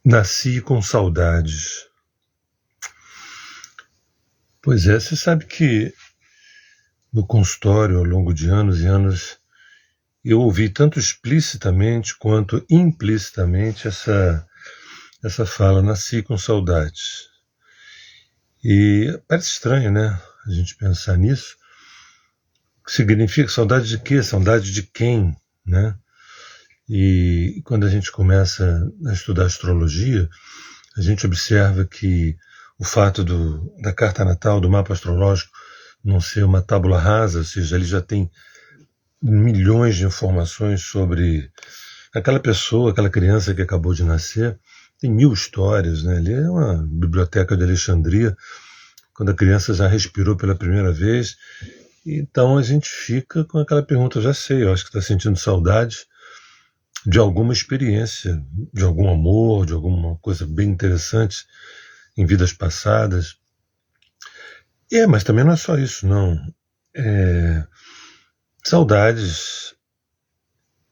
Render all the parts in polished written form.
Nasci com saudades. Pois é, você sabe que no consultório, ao longo de anos e anos, eu ouvi tanto explicitamente quanto implicitamente essa fala, nasci com saudades. E parece estranho, né, a gente pensar nisso. Significa saudade de quê? Saudade de quem, né? E quando a gente começa a estudar astrologia, a gente observa que o fato da carta natal, do mapa astrológico, não ser uma tábula rasa, ou seja, ele já tem milhões de informações sobre aquela pessoa, aquela criança que acabou de nascer, tem mil histórias, né? Ali é uma biblioteca de Alexandria, quando a criança já respirou pela primeira vez. Então a gente fica com aquela pergunta, já sei, eu acho que está sentindo saudade de alguma experiência, de algum amor, de alguma coisa bem interessante em vidas passadas. Mas também não é só isso, não. Saudades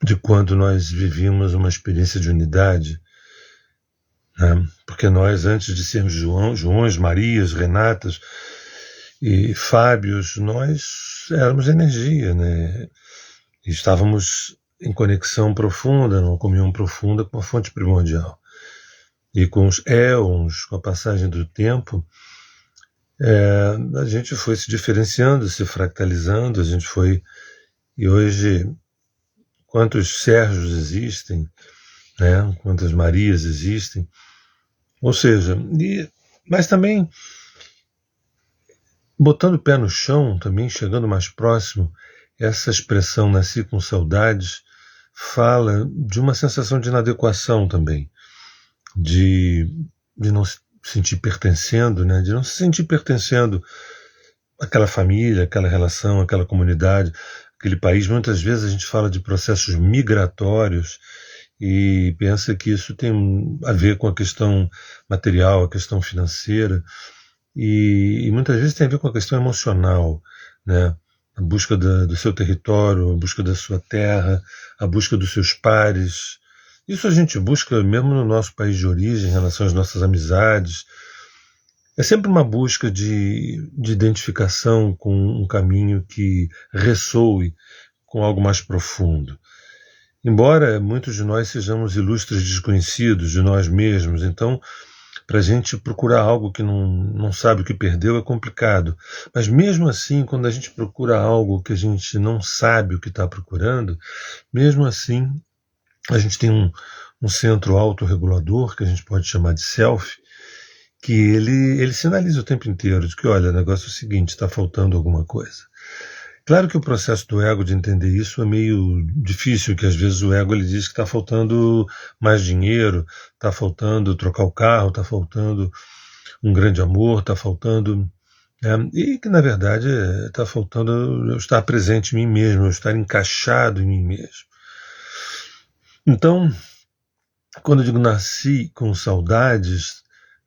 de quando nós vivíamos uma experiência de unidade, né? Porque nós, antes de sermos Joões, Marias, Renatas e Fábios, nós éramos energia, né? E estávamos em conexão profunda, numa comunhão profunda com a fonte primordial. E com os éons, com a passagem do tempo, a gente foi se diferenciando, se fractalizando, a gente foi... E hoje, quantos Sérgios existem, né? Quantas Marias existem? Ou seja, mas também botando o pé no chão, também chegando mais próximo, essa expressão nasci com saudades fala de uma sensação de inadequação também, de não se sentir pertencendo, né? De não se sentir pertencendo àquela família, àquela relação, àquela comunidade, aquele país. Muitas vezes a gente fala de processos migratórios e pensa que isso tem a ver com a questão material, a questão financeira, e muitas vezes tem a ver com a questão emocional, né? A busca do seu território, a busca da sua terra, a busca dos seus pares. Isso a gente busca mesmo no nosso país de origem, em relação às nossas amizades. É sempre uma busca de identificação com um caminho que ressoe com algo mais profundo. Embora muitos de nós sejamos ilustres desconhecidos de nós mesmos, então para a gente procurar algo que não sabe o que perdeu é complicado. Mas mesmo assim, quando a gente procura algo que a gente não sabe o que está procurando, mesmo assim a gente tem um centro autorregulador, que a gente pode chamar de self, que ele sinaliza o tempo inteiro de que, olha, o negócio é o seguinte, está faltando alguma coisa. Claro que o processo do ego de entender isso é meio difícil, que às vezes o ego ele diz que está faltando mais dinheiro, está faltando trocar o carro, está faltando um grande amor, está faltando... e que na verdade está faltando eu estar presente em mim mesmo, eu estar encaixado em mim mesmo. Então, quando eu digo nasci com saudades,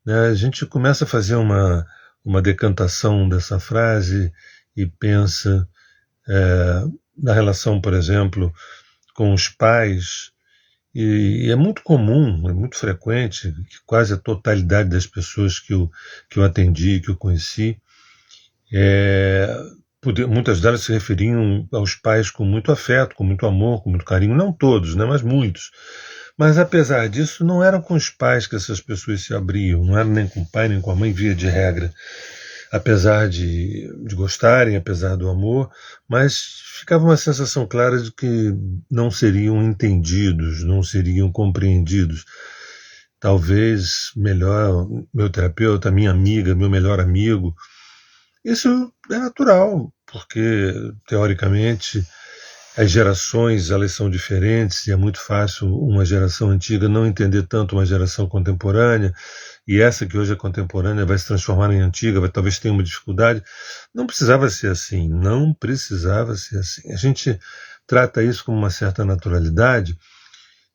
né, a gente começa a fazer uma decantação dessa frase e pensa na relação, por exemplo, com os pais, e é muito comum, é muito frequente, que quase a totalidade das pessoas que eu atendi, que eu conheci, muitas delas se referiam aos pais com muito afeto, com muito amor, com muito carinho, não todos, né, mas muitos. Mas apesar disso, não eram com os pais que essas pessoas se abriam, não era nem com o pai, nem com a mãe, via de regra. Apesar de gostarem, apesar do amor, mas ficava uma sensação clara de que não seriam entendidos, não seriam compreendidos. Talvez melhor meu terapeuta, minha amiga, meu melhor amigo. Isso é natural, porque, teoricamente, as gerações elas são diferentes e é muito fácil uma geração antiga não entender tanto uma geração contemporânea, e essa que hoje é contemporânea vai se transformar em antiga, talvez tenha uma dificuldade. Não precisava ser assim, não precisava ser assim. A gente trata isso com uma certa naturalidade,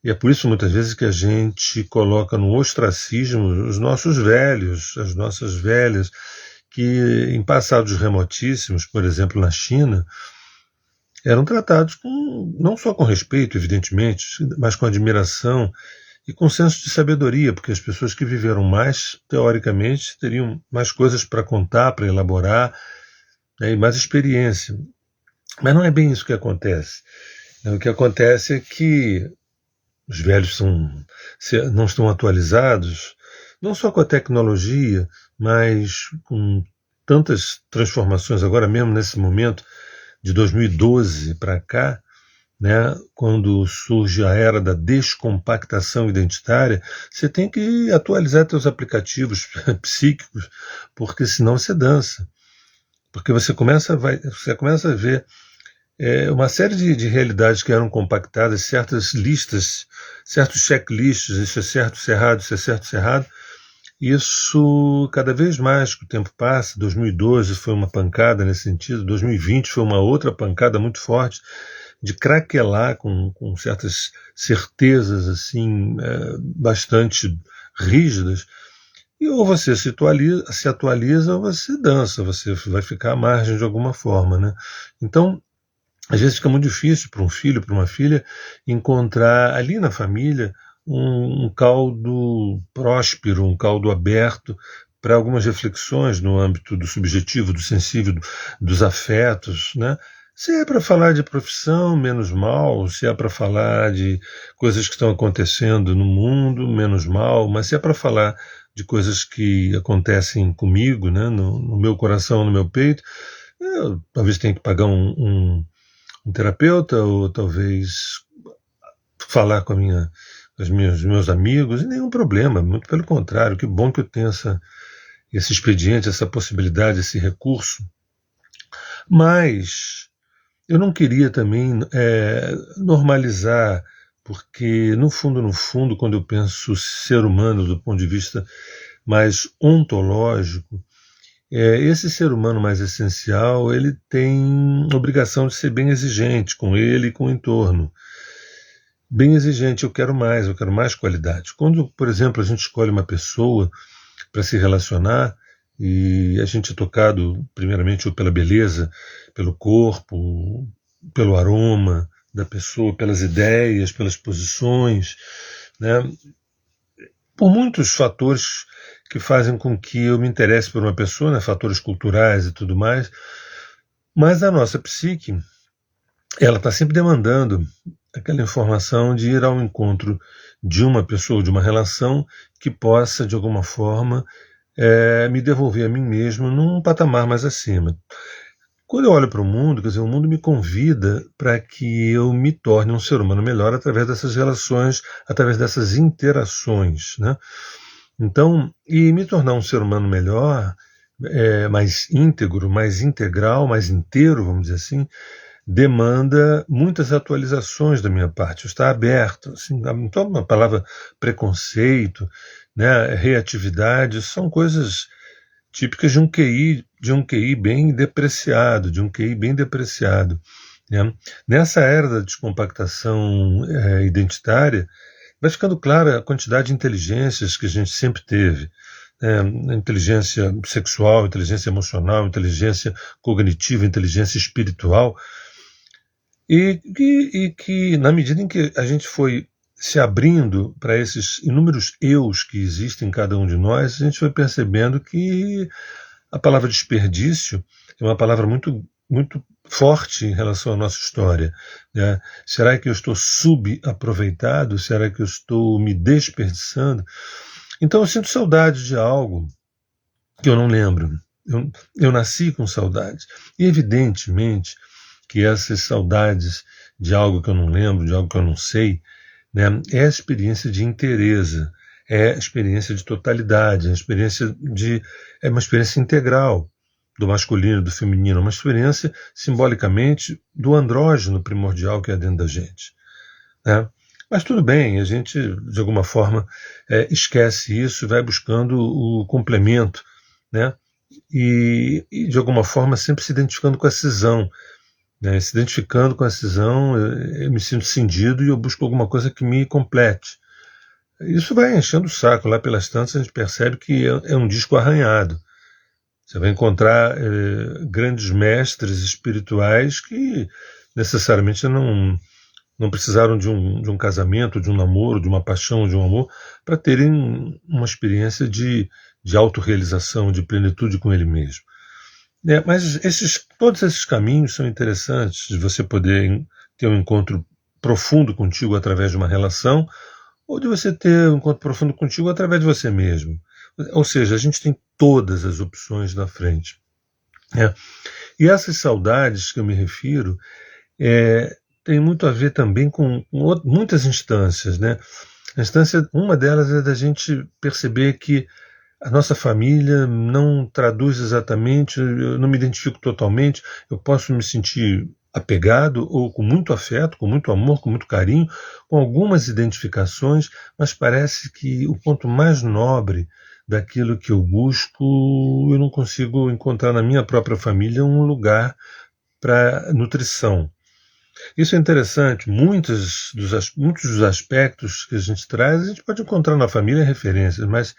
e é por isso muitas vezes que a gente coloca no ostracismo os nossos velhos, as nossas velhas, que em passados remotíssimos, por exemplo na China, eram tratados não só com respeito, evidentemente, mas com admiração e com senso de sabedoria, porque as pessoas que viveram mais, teoricamente, teriam mais coisas para contar, para elaborar, né, e mais experiência. Mas não é bem isso que acontece. O que acontece é que os velhos não estão atualizados, não só com a tecnologia, mas com tantas transformações agora mesmo nesse momento de 2012 para cá, né, quando surge a era da descompactação identitária, você tem que atualizar seus aplicativos psíquicos, porque senão você dança. Porque você começa a ver uma série de realidades que eram compactadas, certas listas, certos checklists, isso é certo, isso é errado, isso é certo, isso é errado. Isso, cada vez mais que o tempo passa, 2012 foi uma pancada nesse sentido, 2020 foi uma outra pancada muito forte, de craquelar com certas certezas assim bastante rígidas, e ou você se atualiza ou você dança, você vai ficar à margem de alguma forma, né? Então, às vezes fica muito difícil para um filho, para uma filha, encontrar ali na família um caldo próspero, um caldo aberto para algumas reflexões no âmbito do subjetivo, do sensível, dos afetos, né? Se é para falar de profissão, menos mal. Se é para falar de coisas que estão acontecendo no mundo, menos mal. Mas se é para falar de coisas que acontecem comigo, né, no meu coração, no meu peito, eu talvez tenha que pagar um terapeuta, ou talvez falar com os meus amigos, e nenhum problema, muito pelo contrário, que bom que eu tenho esse expediente, essa possibilidade, esse recurso. Mas eu não queria também normalizar, porque no fundo, quando eu penso ser humano do ponto de vista mais ontológico, esse ser humano mais essencial, ele tem obrigação de ser bem exigente com ele e com o entorno. Bem exigente, eu quero mais qualidade. Quando, por exemplo, a gente escolhe uma pessoa para se relacionar, e a gente é tocado primeiramente pela beleza, pelo corpo, pelo aroma da pessoa, pelas ideias, pelas posições, né? Por muitos fatores que fazem com que eu me interesse por uma pessoa, né? Fatores culturais e tudo mais, mas a nossa psique, ela está sempre demandando aquela informação de ir ao encontro de uma pessoa, de uma relação que possa, de alguma forma, me devolver a mim mesmo num patamar mais acima. Quando eu olho para o mundo, quer dizer, o mundo me convida para que eu me torne um ser humano melhor através dessas relações, através dessas interações, né? Então, e me tornar um ser humano melhor, mais íntegro, mais integral, mais inteiro, vamos dizer assim, demanda muitas atualizações da minha parte. Eu estar aberto, assim, então a palavra preconceito, né, reatividade, são coisas típicas de um QI bem depreciado, né? Nessa era da descompactação identitária, vai ficando clara a quantidade de inteligências que a gente sempre teve. Inteligência sexual, inteligência emocional, inteligência cognitiva, inteligência espiritual, e que na medida em que a gente foi se abrindo para esses inúmeros eus que existem em cada um de nós, a gente foi percebendo que a palavra desperdício é uma palavra muito, muito forte em relação à nossa história, né? Será que eu estou subaproveitado? Será que eu estou me desperdiçando? Então eu sinto saudade de algo que eu não lembro. Eu nasci com saudades. E evidentemente que essas saudades de algo que eu não lembro, de algo que eu não sei, né, é a experiência de inteireza, é a experiência de totalidade, é uma experiência integral do masculino, do feminino, uma experiência simbolicamente do andrógeno primordial que é dentro da gente, né? Mas tudo bem, a gente de alguma forma esquece isso e vai buscando o complemento, né? E de alguma forma sempre se identificando com a cisão, né? Se identificando com a cisão, eu me sinto cindido e eu busco alguma coisa que me complete. Isso vai enchendo o saco. Lá pelas tantas a gente percebe que é um disco arranhado. Você vai encontrar grandes mestres espirituais que necessariamente não precisaram de um casamento, de um namoro, de uma paixão, de um amor, para terem uma experiência de autorrealização, de plenitude com ele mesmo. Mas todos esses caminhos são interessantes, de você poder ter um encontro profundo contigo através de uma relação, ou de você ter um encontro profundo contigo através de você mesmo. Ou seja, a gente tem todas as opções na frente. E essas saudades que eu me refiro tem muito a ver também com muitas instâncias. Né? Uma delas é da gente perceber que a nossa família não traduz exatamente, eu não me identifico totalmente, eu posso me sentir apegado ou com muito afeto, com muito amor, com muito carinho, com algumas identificações, mas parece que o ponto mais nobre daquilo que eu busco, eu não consigo encontrar na minha própria família um lugar para nutrição. Isso é interessante, muitos dos aspectos que a gente traz, a gente pode encontrar na família referências, mas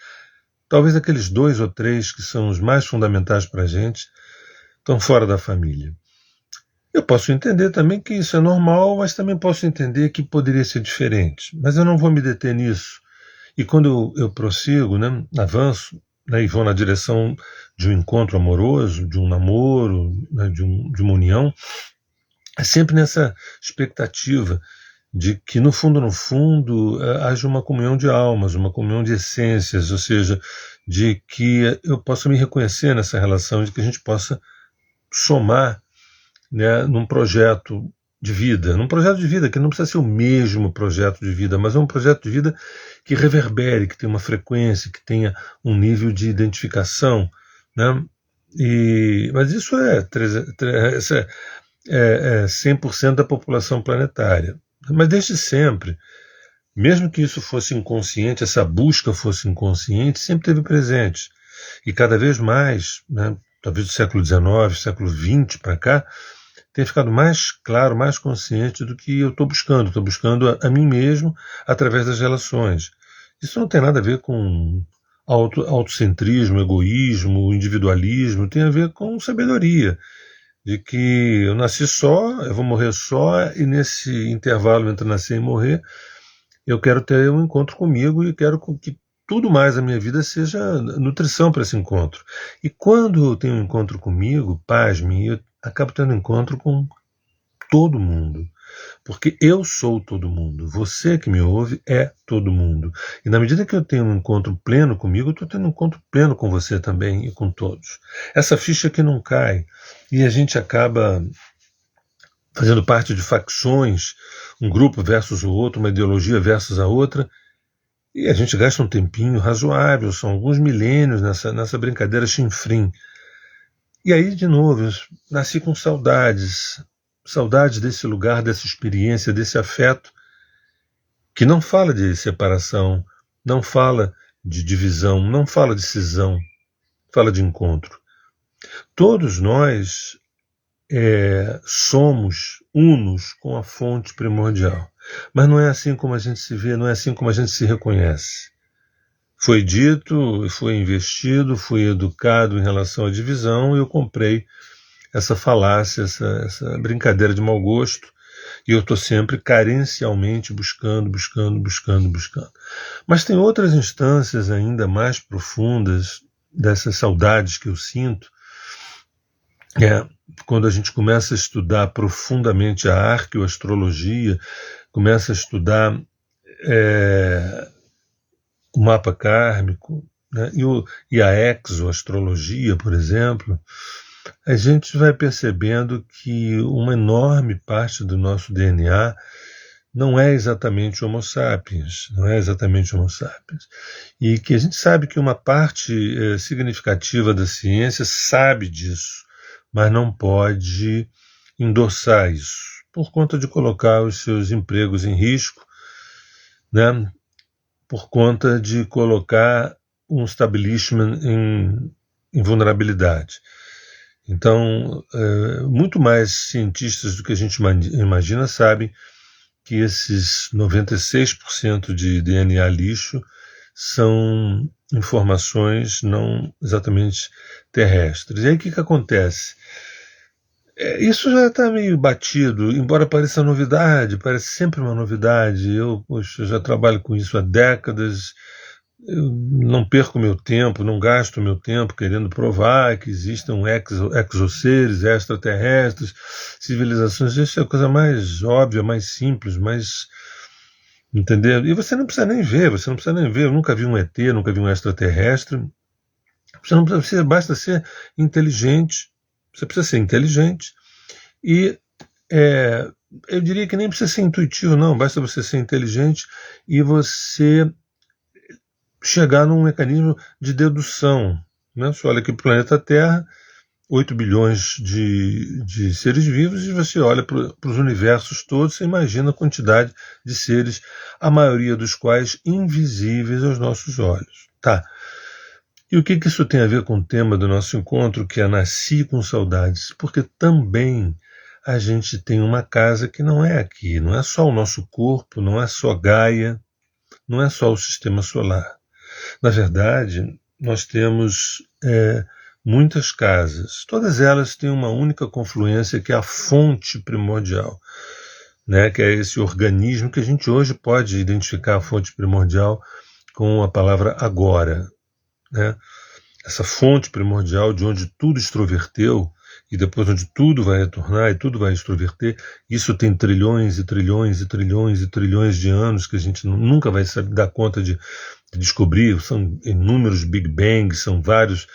talvez aqueles 2 ou 3 que são os mais fundamentais para a gente estão fora da família. Eu posso entender também que isso é normal, mas também posso entender que poderia ser diferente. Mas eu não vou me deter nisso. E quando eu prossigo, né, avanço, né, e vou na direção de um encontro amoroso, de um namoro, né, de uma união, é sempre nessa expectativa de que, no fundo, haja uma comunhão de almas, uma comunhão de essências, ou seja, de que eu possa me reconhecer nessa relação, de que a gente possa somar, né, num projeto de vida, que não precisa ser o mesmo projeto de vida, mas é um projeto de vida que reverbere, que tenha uma frequência, que tenha um nível de identificação, né? Mas isso é 100% da população planetária. Mas desde sempre, mesmo que isso fosse inconsciente, essa busca fosse inconsciente, sempre esteve presente. E cada vez mais, né, talvez do século XIX, século XX para cá, tem ficado mais claro, mais consciente do que eu estou buscando. Estou buscando a mim mesmo através das relações. Isso não tem nada a ver com autocentrismo, egoísmo, individualismo, tem a ver com sabedoria. De que eu nasci só, eu vou morrer só, e nesse intervalo entre nascer e morrer, eu quero ter um encontro comigo e quero que tudo mais na minha vida seja nutrição para esse encontro. E quando eu tenho um encontro comigo, pasme, eu acabo tendo um encontro com todo mundo. Porque eu sou todo mundo. Você que me ouve é todo mundo. E na medida que eu tenho um encontro pleno comigo, eu estou tendo um encontro pleno com você também e com todos. Essa ficha que não cai. E a gente acaba fazendo parte de facções, um grupo versus o outro, uma ideologia versus a outra, e a gente gasta um tempinho razoável, são alguns milênios nessa brincadeira chinfrim. E aí, de novo, eu nasci com saudades desse lugar, dessa experiência, desse afeto, que não fala de separação, não fala de divisão, não fala de cisão, fala de encontro. Todos nós somos unos com a fonte primordial. Mas não é assim como a gente se vê, não é assim como a gente se reconhece. Foi dito, foi investido, fui educado em relação à divisão e eu comprei essa falácia, essa brincadeira de mau gosto, e eu estou sempre carencialmente buscando. Mas tem outras instâncias ainda mais profundas dessas saudades que eu sinto, quando a gente começa a estudar profundamente a arqueoastrologia, começa a estudar o mapa kármico, né, e a exoastrologia, por exemplo, a gente vai percebendo que uma enorme parte do nosso DNA não é exatamente Homo sapiens, e que a gente sabe que uma parte significativa da ciência sabe disso, mas não pode endossar isso, por conta de colocar os seus empregos em risco, né, por conta de colocar um establishment em vulnerabilidade. Então, muito mais cientistas do que a gente imagina sabem que esses 96% de DNA lixo são informações não exatamente terrestres. E aí o que acontece? Isso já está meio batido, embora pareça novidade, parece sempre uma novidade. Eu, poxa, já trabalho com isso há décadas. Eu não perco meu tempo, não gasto meu tempo querendo provar que existam exoseres, extraterrestres, civilizações. Isso é a coisa mais óbvia, mais simples, mais. Entendeu? E você não precisa nem ver, você não precisa nem ver. Eu nunca vi um ET, nunca vi um extraterrestre. Você não precisa, basta ser inteligente. Você precisa ser inteligente e é, eu diria que nem precisa ser intuitivo, não. Basta você ser inteligente e você chegar num mecanismo de dedução. Né? Você olha aqui para o planeta Terra, 8 bilhões de seres vivos, e você olha para os universos todos e imagina a quantidade de seres, a maioria dos quais invisíveis aos nossos olhos. Tá. E o que isso tem a ver com o tema do nosso encontro, que é Nasci com Saudades? Porque também a gente tem uma casa que não é aqui, não é só o nosso corpo, não é só Gaia, não é só o sistema solar. Na verdade, nós temos muitas casas. Todas elas têm uma única confluência, que é a fonte primordial, né? Que é esse organismo que a gente hoje pode identificar a fonte primordial com a palavra agora. Né? Essa fonte primordial de onde tudo extroverteu e depois onde tudo vai retornar e tudo vai extroverter, isso tem trilhões e trilhões e trilhões e trilhões de anos que a gente nunca vai saber, dar conta de descobrir. São inúmeros Big Bangs, são vários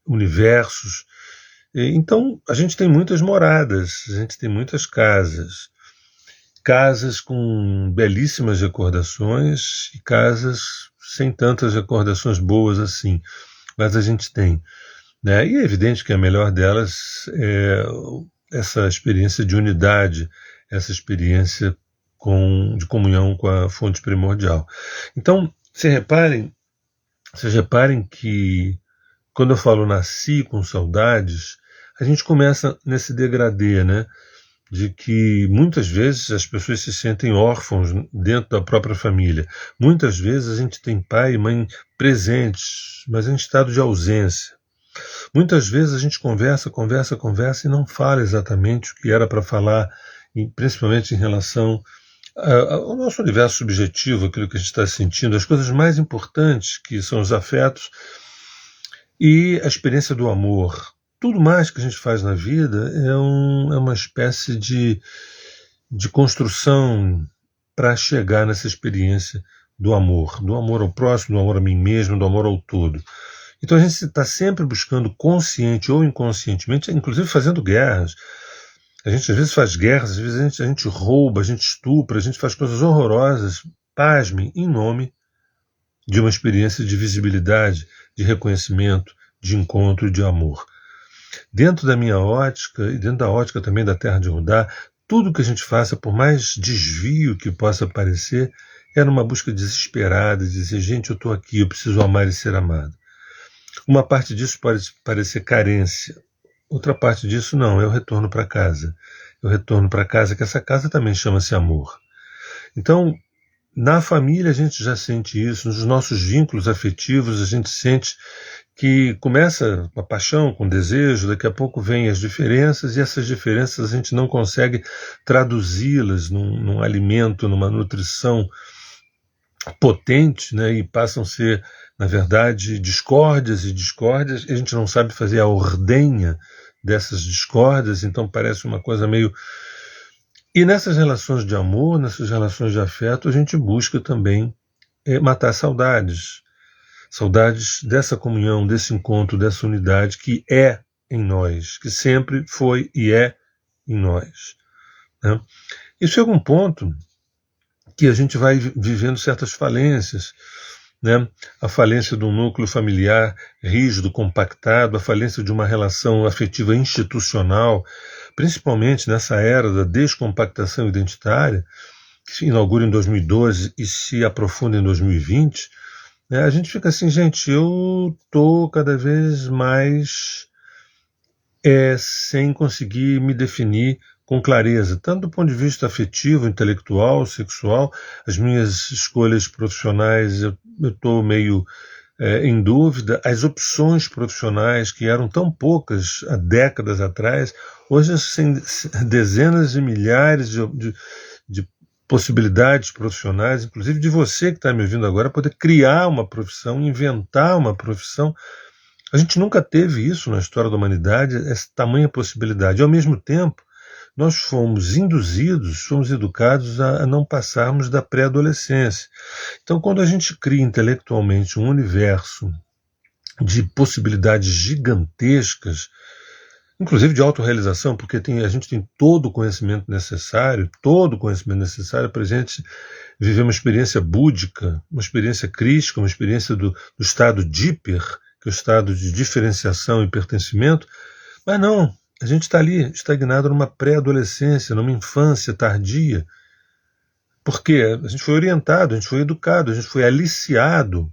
universos. Então a gente tem muitas moradas, a gente tem muitas casas, casas com belíssimas recordações e casas sem tantas recordações boas assim, mas a gente tem. Né? E é evidente que a melhor delas é essa experiência de unidade, essa experiência de comunhão com a fonte primordial. Então, vocês reparem que quando eu falo nasci com saudades, a gente começa nesse degradê, né? De que muitas vezes as pessoas se sentem órfãos dentro da própria família. Muitas vezes a gente tem pai e mãe presentes, mas em estado de ausência. Muitas vezes a gente conversa e não fala exatamente o que era para falar, principalmente em relação ao nosso universo subjetivo, aquilo que a gente está sentindo, as coisas mais importantes, que são os afetos e a experiência do amor. Tudo mais que a gente faz na vida é uma espécie de construção para chegar nessa experiência do amor ao próximo, do amor a mim mesmo, do amor ao todo. Então a gente está sempre buscando, consciente ou inconscientemente, inclusive fazendo guerras. A gente às vezes faz guerras, às vezes a gente rouba, a gente estupra, a gente faz coisas horrorosas, pasmem, em nome de uma experiência de visibilidade, de reconhecimento, de encontro, de amor. Dentro da minha ótica, e dentro da ótica também da Terra de Rudá, tudo que a gente faça, por mais desvio que possa parecer, é numa busca desesperada de dizer, gente, eu estou aqui, eu preciso amar e ser amado. Uma parte disso pode parecer carência, outra parte disso não, é o retorno para casa. Eu retorno para casa, que essa casa também chama-se amor. Então, na família a gente já sente isso, nos nossos vínculos afetivos a gente sente que começa com a paixão, com o desejo, daqui a pouco vem as diferenças, e essas diferenças a gente não consegue traduzi-las num alimento, numa nutrição potente, né, e passam a ser, na verdade, discórdias, e a gente não sabe fazer a ordenha dessas discórdias, então parece uma coisa meio... E nessas relações de amor, nessas relações de afeto, a gente busca também matar saudades. Saudades dessa comunhão, desse encontro, dessa unidade que é em nós, que sempre foi e é em nós. Né? E chega um ponto que a gente vai vivendo certas falências, né? A falência de um núcleo familiar rígido, compactado, a falência de uma relação afetiva institucional, principalmente nessa era da descompactação identitária, que se inaugura em 2012 e se aprofunda em 2020, né? A gente fica assim, gente, eu estou cada vez mais sem conseguir me definir com clareza, tanto do ponto de vista afetivo, intelectual, sexual, as minhas escolhas profissionais, eu estou meio em dúvida, as opções profissionais que eram tão poucas há décadas atrás, hoje tem dezenas de milhares de possibilidades profissionais, inclusive de você que está me ouvindo agora, poder criar uma profissão, inventar uma profissão. A gente nunca teve isso na história da humanidade, essa tamanha possibilidade. E, ao mesmo tempo, nós fomos induzidos, fomos educados a não passarmos da pré-adolescência. Então, quando a gente cria intelectualmente um universo de possibilidades gigantescas, inclusive de autorrealização, porque a gente tem todo o conhecimento necessário para a gente viver uma experiência búdica, uma experiência crística, uma experiência do estado díper, que é o estado de diferenciação e pertencimento, mas não, a gente está ali estagnado numa pré-adolescência, numa infância tardia, porque a gente foi orientado, a gente foi educado, a gente foi aliciado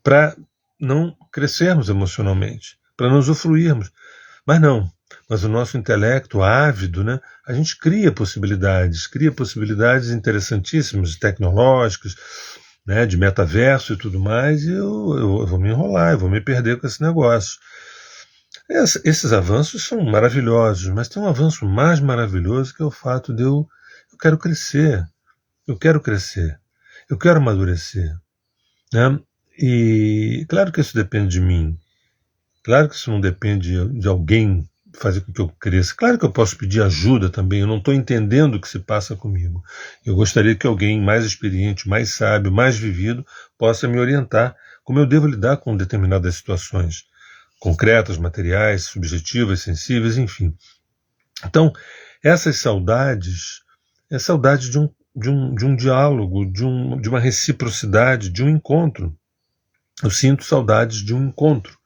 para não crescermos emocionalmente, para não usufruirmos. Mas o nosso intelecto ávido, né, a gente cria possibilidades interessantíssimas, tecnológicas, né, de metaverso e tudo mais, e eu vou me enrolar, eu vou me perder com esse negócio. Esses avanços são maravilhosos, mas tem um avanço mais maravilhoso que é o fato de eu quero crescer, eu quero amadurecer, né? E claro que isso depende de mim, claro que isso não depende de alguém fazer com que eu cresça. Claro que eu posso pedir ajuda também, eu não estou entendendo o que se passa comigo. Eu gostaria que alguém mais experiente, mais sábio, mais vivido, possa me orientar como eu devo lidar com determinadas situações concretas, materiais, subjetivas, sensíveis, enfim. Então, essas saudades, é saudade de um diálogo, de uma reciprocidade, de um encontro. Eu sinto saudades de um encontro,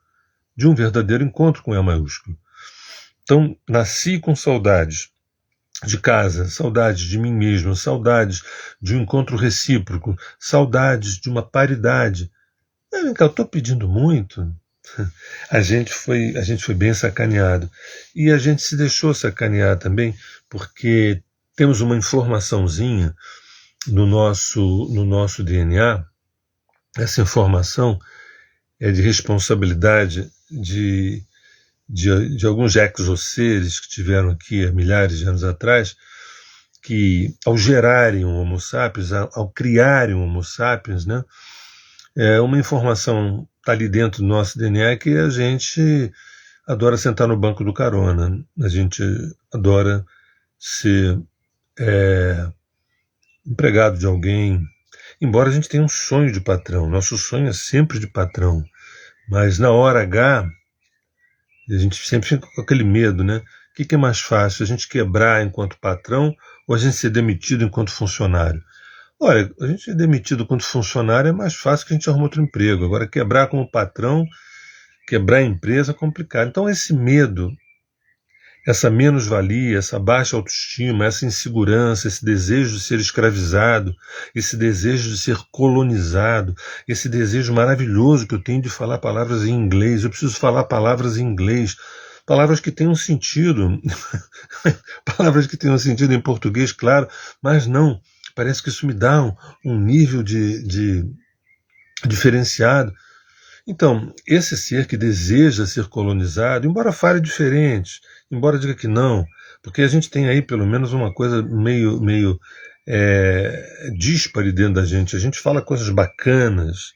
de um verdadeiro encontro com E maiúsculo. Então, nasci com saudades de casa, saudades de mim mesmo, saudades de um encontro recíproco, saudades de uma paridade. Eu estou pedindo muito. A gente foi bem sacaneado. E a gente se deixou sacanear também, porque temos uma informaçãozinha no nosso DNA. Essa informação é de responsabilidade de alguns exoseres que tiveram aqui há milhares de anos atrás, que ao gerarem o Homo sapiens, ao criarem o Homo sapiens, né, uma informação está ali dentro do nosso DNA que a gente adora sentar no banco do carona, a gente adora ser empregado de alguém, embora a gente tenha um sonho de patrão, nosso sonho é sempre de patrão, mas na hora H a gente sempre fica com aquele medo, né? O que é mais fácil, a gente quebrar enquanto patrão ou a gente ser demitido enquanto funcionário? Olha, a gente ser demitido enquanto funcionário é mais fácil que a gente arruma outro emprego. Agora, quebrar como patrão, quebrar a empresa é complicado. Então, esse medo, essa menos-valia, essa baixa autoestima, essa insegurança, esse desejo de ser escravizado, esse desejo de ser colonizado, esse desejo maravilhoso que eu tenho de falar palavras em inglês, eu preciso falar palavras em inglês, palavras que tenham sentido, palavras que tenham sentido em português, claro, mas não, parece que isso me dá um nível de diferenciado. Então, esse ser que deseja ser colonizado, embora fale diferente, embora diga que não, porque a gente tem aí pelo menos uma coisa meio díspare dentro da gente. A gente fala coisas bacanas,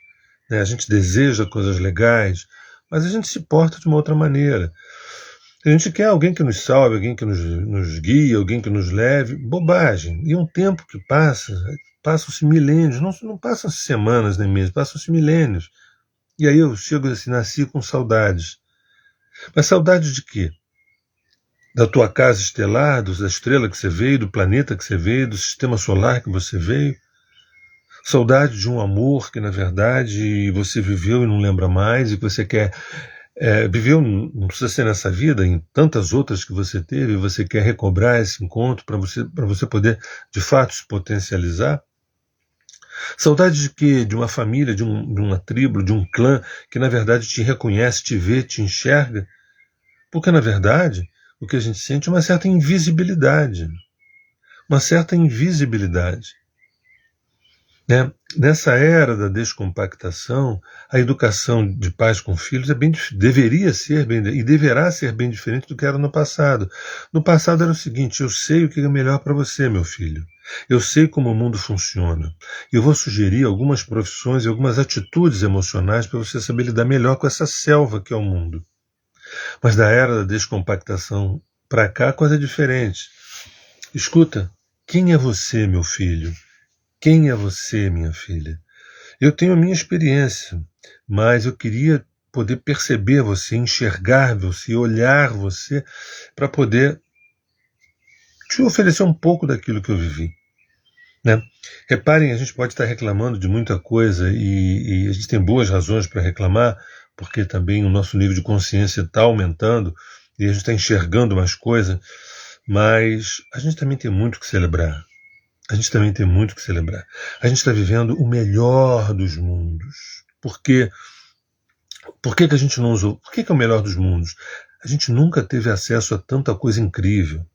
né? A gente deseja coisas legais, mas a gente se porta de uma outra maneira. A gente quer alguém que nos salve, alguém que nos guie, alguém que nos leve. Bobagem. E um tempo que passam-se milênios, não passam-se semanas nem meses, passam-se milênios. E aí eu chego assim, nasci com saudades. Mas saudade de quê? Da tua casa estelar, da estrela que você veio, do planeta que você veio, do sistema solar que você veio. Saudade de um amor que, na verdade, você viveu e não lembra mais, e que você quer... viveu, não precisa ser nessa vida, em tantas outras que você teve, e você quer recobrar esse encontro para você poder, de fato, se potencializar. Saudade de quê? De uma família, de uma tribo, de um clã que na verdade te reconhece, te vê, te enxerga. Porque na verdade o que a gente sente é uma certa invisibilidade. Uma certa invisibilidade. Né? nessa era da descompactação, a educação de pais com filhos deveria ser e deverá ser bem diferente do que era no passado. No passado era o seguinte: eu sei o que é melhor para você, meu filho. Eu sei como o mundo funciona. Eu vou sugerir algumas profissões e algumas atitudes emocionais para você saber lidar melhor com essa selva que é o mundo. Mas da era da descompactação para cá, a coisa é diferente. Escuta, quem é você, meu filho? Quem é você, minha filha? Eu tenho a minha experiência, mas eu queria poder perceber você, enxergar você, olhar você, para poder te oferecer um pouco daquilo que eu vivi. Né? Reparem, a gente pode estar reclamando de muita coisa e a gente tem boas razões para reclamar, porque também o nosso nível de consciência está aumentando e a gente está enxergando mais coisa, mas a gente também tem muito que celebrar. A gente também tem muito que celebrar. A gente está vivendo o melhor dos mundos. Por quê? Por que a gente não usou? Por que é o melhor dos mundos? A gente nunca teve acesso a tanta coisa incrível.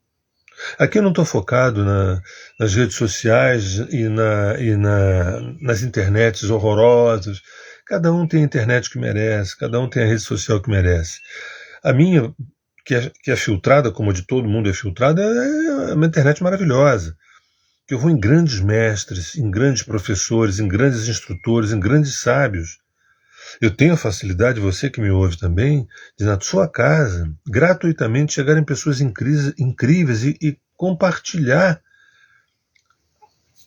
Aqui eu não estou focado nas redes sociais nas internets horrorosas. Cada um tem a internet que merece, cada um tem a rede social que merece. A minha, que é filtrada, como a de todo mundo é filtrada, é uma internet maravilhosa. Que eu vou em grandes mestres, em grandes professores, em grandes instrutores, em grandes sábios. Eu tenho a facilidade, você que me ouve também, de na sua casa, gratuitamente, chegarem pessoas incríveis e compartilhar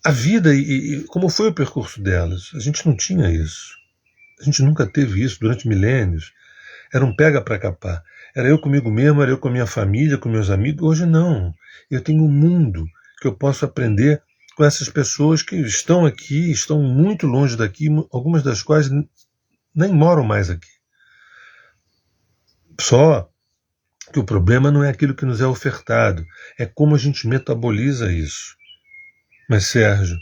a vida e como foi o percurso delas. A gente não tinha isso. A gente nunca teve isso durante milênios. Era um pega para capar. Era eu comigo mesmo, era eu com a minha família, com meus amigos. Hoje não. Eu tenho um mundo que eu posso aprender com essas pessoas que estão aqui, estão muito longe daqui, algumas das quais nem moram mais aqui. Só que o problema não é aquilo que nos é ofertado, é como a gente metaboliza isso. Mas, Sérgio,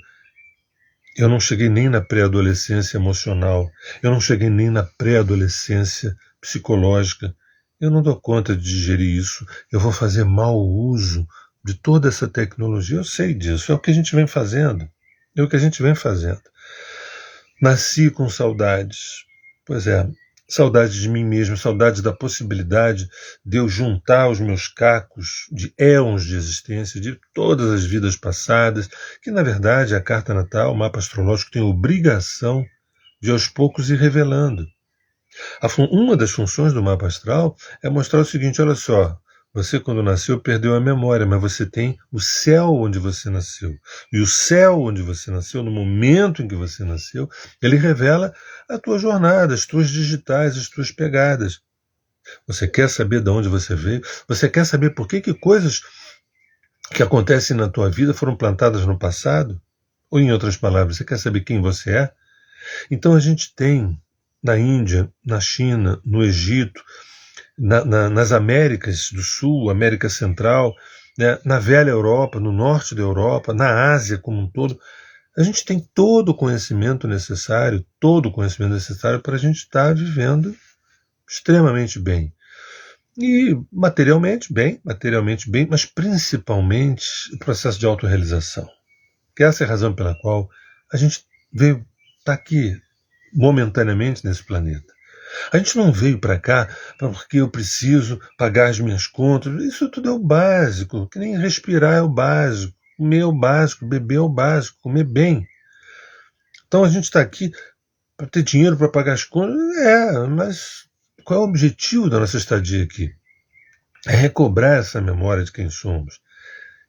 eu não cheguei nem na pré-adolescência emocional, eu não cheguei nem na pré-adolescência psicológica. Eu não dou conta de digerir isso, eu vou fazer mau uso de toda essa tecnologia. Eu sei disso, é o que a gente vem fazendo. É o que a gente vem fazendo. Nasci com saudades. Pois é, saudades de mim mesmo, saudades da possibilidade de eu juntar os meus cacos de éons de existência, de todas as vidas passadas, que na verdade a carta natal, o mapa astrológico, tem a obrigação de aos poucos ir revelando. Uma das funções do mapa astral é mostrar o seguinte: olha só, você quando nasceu perdeu a memória, mas você tem o céu onde você nasceu. E o céu onde você nasceu, no momento em que você nasceu, ele revela a tua jornada, as tuas digitais, as tuas pegadas. Você quer saber de onde você veio? Você quer saber por que coisas que acontecem na tua vida foram plantadas no passado? Ou, em outras palavras, você quer saber quem você é? Então a gente tem na Índia, na China, no Egito, nas Américas do Sul, América Central, né, na velha Europa, no norte da Europa, na Ásia como um todo, a gente tem todo o conhecimento necessário para a gente estar vivendo extremamente bem. E materialmente bem, mas principalmente o processo de autorrealização. Que essa é a razão pela qual a gente veio estar aqui momentaneamente nesse planeta. A gente não veio para cá porque eu preciso pagar as minhas contas. Isso tudo é o básico, que nem respirar é o básico, comer é o básico, beber é o básico, comer bem. Então a gente está aqui para ter dinheiro para pagar as contas. Mas qual é o objetivo da nossa estadia aqui? É recobrar essa memória de quem somos.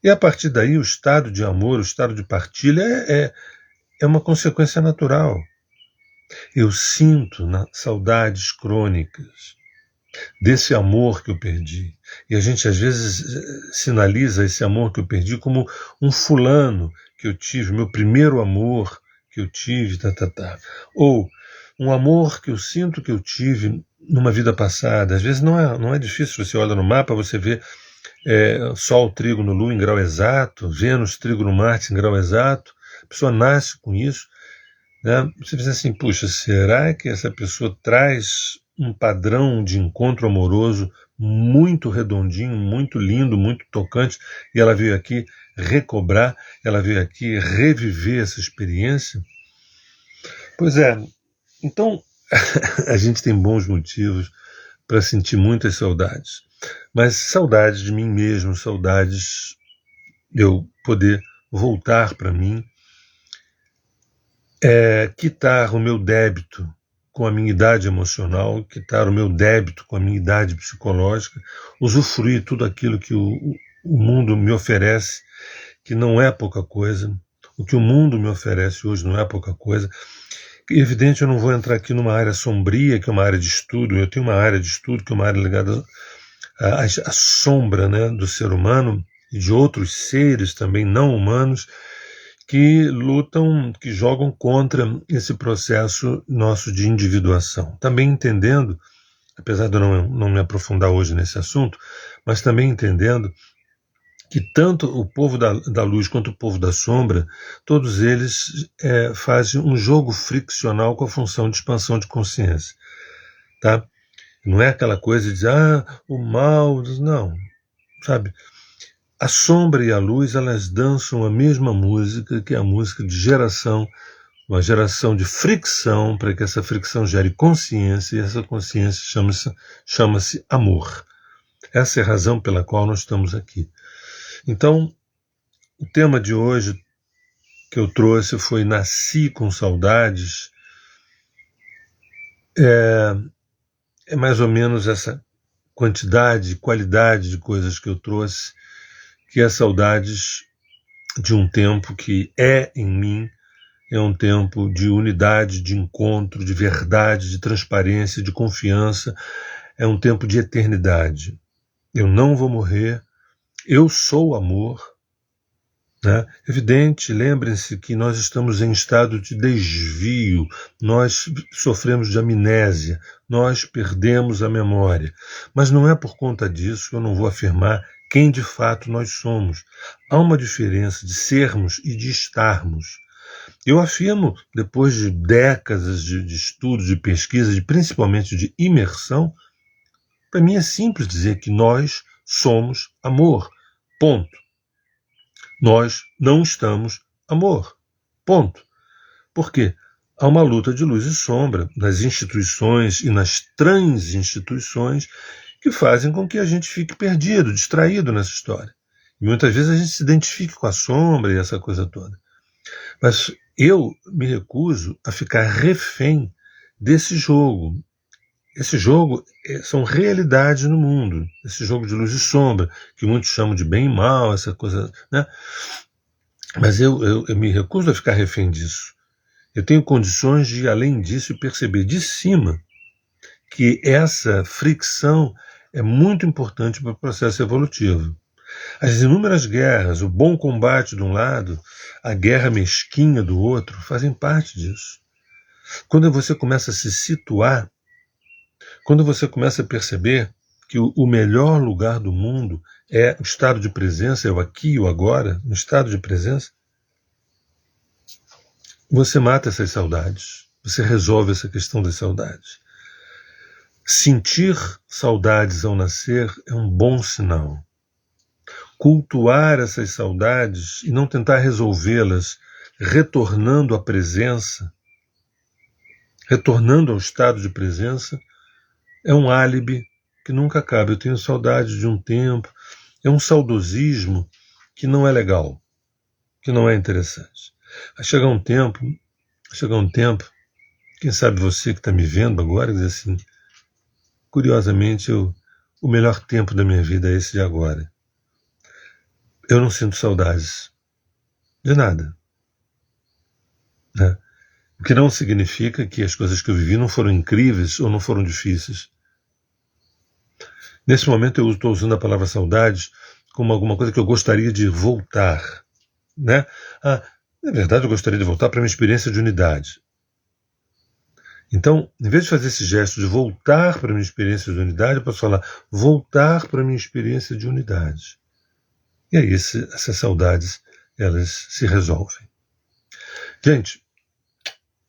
E a partir daí o estado de amor, o estado de partilha é uma consequência natural. Eu sinto saudades crônicas desse amor que eu perdi. E a gente às vezes sinaliza esse amor que eu perdi como um fulano que eu tive, meu primeiro amor que eu tive, Ou um amor que eu sinto que eu tive numa vida passada. Às vezes não é difícil, você olha no mapa, você vê Sol, Trígono, Lua em grau exato, Vênus, Trígono, Marte em grau exato. A pessoa nasce com isso. Né? Você diz assim, puxa, será que essa pessoa traz um padrão de encontro amoroso muito redondinho, muito lindo, muito tocante, e ela veio aqui recobrar, ela veio aqui reviver essa experiência? Pois é, então a gente tem bons motivos para sentir muitas saudades, mas saudades de mim mesmo, saudades de eu poder voltar para mim, quitar o meu débito com a minha idade emocional, quitar o meu débito com a minha idade psicológica, usufruir tudo aquilo que o mundo me oferece, que não é pouca coisa. O que o mundo me oferece hoje não é pouca coisa. É evidente, eu não vou entrar aqui numa área sombria, que é uma área de estudo. Eu tenho uma área de estudo que é uma área ligada à sombra, né, do ser humano e de outros seres também não humanos que lutam, que jogam contra esse processo nosso de individuação. Também entendendo, apesar de eu não me aprofundar hoje nesse assunto, mas também entendendo que tanto o povo da luz quanto o povo da sombra, todos eles fazem um jogo friccional com a função de expansão de consciência. Tá? Não é aquela coisa de dizer, o mal, não, sabe? A sombra e a luz, elas dançam a mesma música, que é a música de geração, uma geração de fricção, para que essa fricção gere consciência, e essa consciência chama-se amor. Essa é a razão pela qual nós estamos aqui. Então, o tema de hoje que eu trouxe foi Nasci com Saudades. É mais ou menos essa quantidade, qualidade de coisas que eu trouxe, que é saudades de um tempo que é em mim, é um tempo de unidade, de encontro, de verdade, de transparência, de confiança, é um tempo de eternidade. Eu não vou morrer, eu sou amor. Né? Evidente, lembrem-se que nós estamos em estado de desvio, nós sofremos de amnésia, nós perdemos a memória. Mas não é por conta disso que eu não vou afirmar quem de fato nós somos. Há uma diferença de sermos e de estarmos. Eu afirmo, depois de décadas de estudo, de pesquisa, principalmente de imersão, para mim é simples dizer que nós somos amor. Ponto. Nós não estamos amor. Ponto. Por quê? Há uma luta de luz e sombra nas instituições e nas transinstituições que fazem com que a gente fique perdido, distraído nessa história. E muitas vezes a gente se identifique com a sombra e essa coisa toda. Mas eu me recuso a ficar refém desse jogo. Esse jogo são realidades no mundo. Esse jogo de luz e sombra, que muitos chamam de bem e mal, essa coisa, né? Mas eu me recuso a ficar refém disso. Eu tenho condições de ir além disso e perceber de cima que essa fricção é muito importante para o processo evolutivo. As inúmeras guerras, o bom combate de um lado, a guerra mesquinha do outro, fazem parte disso. Quando você começa a se situar, quando você começa a perceber que o melhor lugar do mundo é o estado de presença, é o aqui e o agora, no estado de presença, você mata essas saudades, você resolve essa questão das saudades. Sentir saudades ao nascer é um bom sinal. Cultuar essas saudades e não tentar resolvê-las retornando à presença, retornando ao estado de presença, é um álibi que nunca acaba. Eu tenho saudade de um tempo, é um saudosismo que não é legal, que não é interessante. Vai chegar um tempo, quem sabe você que está me vendo agora, diz assim, curiosamente, o melhor tempo da minha vida é esse de agora. Eu não sinto saudades de nada. Né? O que não significa que as coisas que eu vivi não foram incríveis ou não foram difíceis. Nesse momento eu estou usando a palavra saudades como alguma coisa que eu gostaria de voltar. Né? Na verdade eu gostaria de voltar para a minha experiência de unidade. Então, em vez de fazer esse gesto de voltar para a minha experiência de unidade, eu posso falar voltar para a minha experiência de unidade. E aí essas saudades, elas se resolvem. Gente,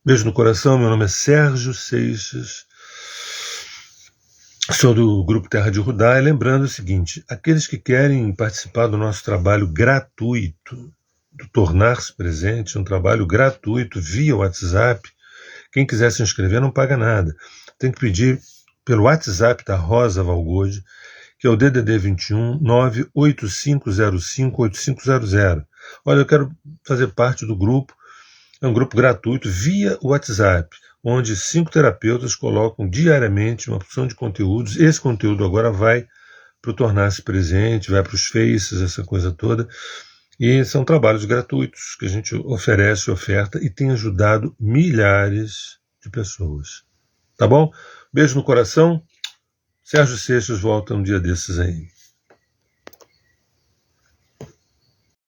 beijo no coração, meu nome é Sérgio Seixas, sou do Grupo Terra de Rudá, e lembrando o seguinte, aqueles que querem participar do nosso trabalho gratuito, do Tornar-se Presente, um trabalho gratuito via WhatsApp, Quem quiser se inscrever não paga nada. Tem que pedir pelo WhatsApp da Rosa Valgode, que é o DDD 21 985058500. Olha, eu quero fazer parte do grupo, é um grupo gratuito via WhatsApp, onde 5 terapeutas colocam diariamente uma opção de conteúdos. Esse conteúdo agora vai para o Tornar-se Presente, vai para os Faces, essa coisa toda. E são trabalhos gratuitos que a gente oferece, oferta, e tem ajudado milhares de pessoas. Tá bom? Beijo no coração. Sérgio Seixas volta um dia desses aí.